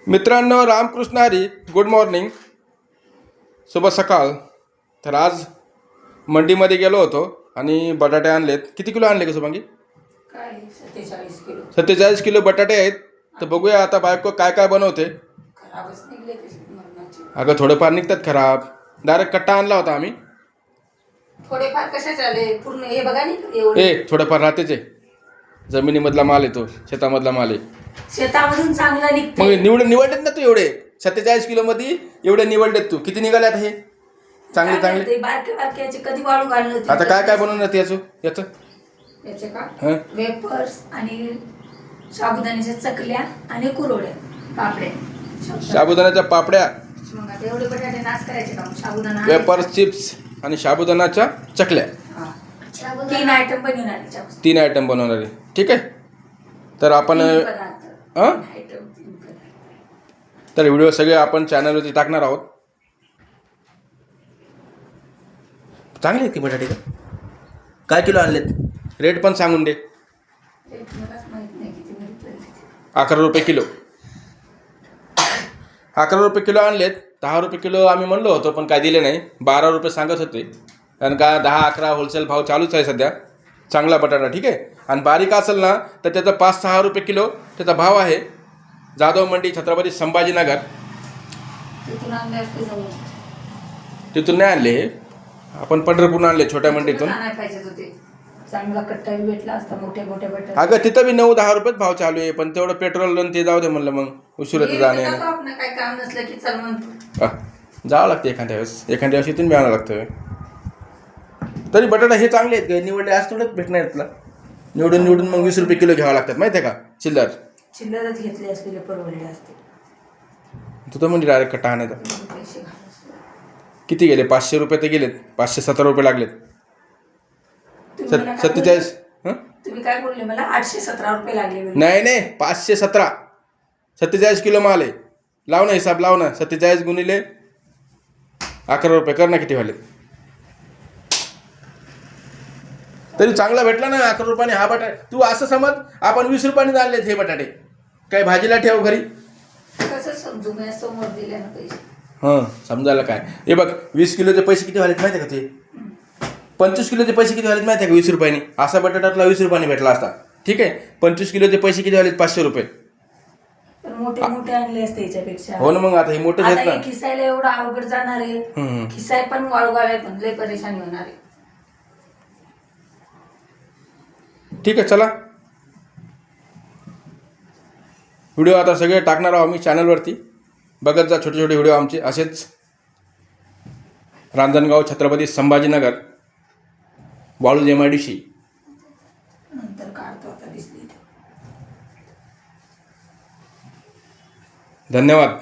मित्रांनो, Ramakrishna Hari. Good morning, शुभ सकाळ. तर आज मंडीमध्ये गेलो होतो आणि बटाटे आणलेत. किती किलो आणले का शुभांगी? काय 47 किलो. 47 किलो बटाटे आहेत. तर बघूया आता बायको काय काय बनवते. खराबच निघले तसे मरणाचे. अगं थोडंफार निघतात खराब. डायरेक्ट कट्टा आणला होता आम्ही. थोडेफार कशाचे आले? पूर्ण हे बघा नाही एवढे. थोडंफार राहतेच आहे. जमिनीमधला माल येतो, शेतामधला माल आहे. शेतामधून चांगला निघतो. मग निवडलेत ना तू एवढे 47 किलो मध्ये एवढे निवडलेत तू. किती निघाले आता हे चांगले चांगले? ते बारके बारक्याचे कधी वाळू घालणं होते. आता काय काय बनवणार याचं याचे का वेपर्स आणि साबुदाण्याच्या चकल्या आणि कुरवड्या पापड्या. साबुदाण्याच्या पापड्या, मग आता एवढे बटाटे नाश करायचे का? साबुदाणा वेपर्स, चिप्स आणि साबुदाण्याच्या चकल्या. 3 आयटम बनवणार आहे. 3 आयटम बनवणारे. ठीक आहे. तर आपण तर व्हिडिओ सगळे आपण चॅनलवरती टाकणार आहोत. चांगले आहेत की बटाटे का? काय किलो आणलेत? रेट पण सांगून दे. 11 रुपये किलो. 11 रुपये किलो आणलेत. 10 रुपये किलो आम्ही म्हणलो होतो पण काय दिले नाही. 12 रुपये सांगत होते. कारण का 10-11 होलसेल भाव चालूच आहे सध्या. चांगला बटाटा. ठीक आहे. आणि बारीक असेल ना तर त्याचा 5-6 रुपये किलो त्याचा भाव आहे. जाधव मंडी, छत्रपती संभाजीनगर. तिथून नाही आणले, आपण पंढरपूर आणले छोट्या मंडीतून. चांगला कट्टा भेटला असता मोठे मोठे बटाटे. अगं तिथं बी 9-10 रुपयेच भाव चालू आहे. पण तेवढं पेट्रोल आणि ते जाऊ दे म्हणलं, मग उशीर होतं जाणे. काय काम नसलं की चल म्हणतो. जावं लागतं एखाद्या वेळेस इथून बी आणावं लागतं. तरी बटाटा हे चांगले आहेत का? निवडले आज थोडंच भेटणार आहेत तुला. निवडून मग 20 रुपये किलो घ्यावं लागतात माहिती आहे का? चिल्लरच घेतले असलेले परवडले असते. तू तर म्हणजे डायरेक्ट कट्टा आणायचा. पैसे किती गेले? 500 रुपये तर गेलेत. 517 रुपये लागलेत. 47. तुम्ही काय बोलले मला? 817 रुपये लागले. नाही 517. 47 किलो माल आहे. लाव ना हिसाब, लाव ना. 47 गुणिले 11 रुपये कर ना, किती व्हाले? तरी चांगला भेटला ना 11 रुपयाने हा बटाटे. तू असं समज आपण 20 रुपयाने आणलेत हे बटाटे. काय भाजीला ठेव घरी. कसं समजू? मी समोर दिले ना पैसे. समजायला काय? हे बघ, 20 किलोचे पैसे किती व्हालेत माहिती आहे का? ते 25 किलोचे पैसे किती व्हालेत माहिती आहे का? 20 रुपयाने. असा बटाटा तुला 20 रुपयाने भेटला असता. ठीक आहे. 25 किलोचे पैसे किती व्हालेत? 500 रुपये. मोठे मोठे आणले असते याच्यापेक्षा. हो ना, मग आता हे मोठे आहेत ना. खिसायला एवढं अवघड जाणार आहे. खिसाय पण वाळू घालाय पण लय परेशानी होणार आहे. ठीक आहे, चला. व्हिडिओ आता सगळे टाकणार आहोत आम्ही चॅनलवरती. बघत जा छोटे छोटे व्हिडिओ आमचे असेच. रांजणगाव, छत्रपती संभाजीनगर, वाळूज MIDC. नंतर काढतो आता दिसली. धन्यवाद.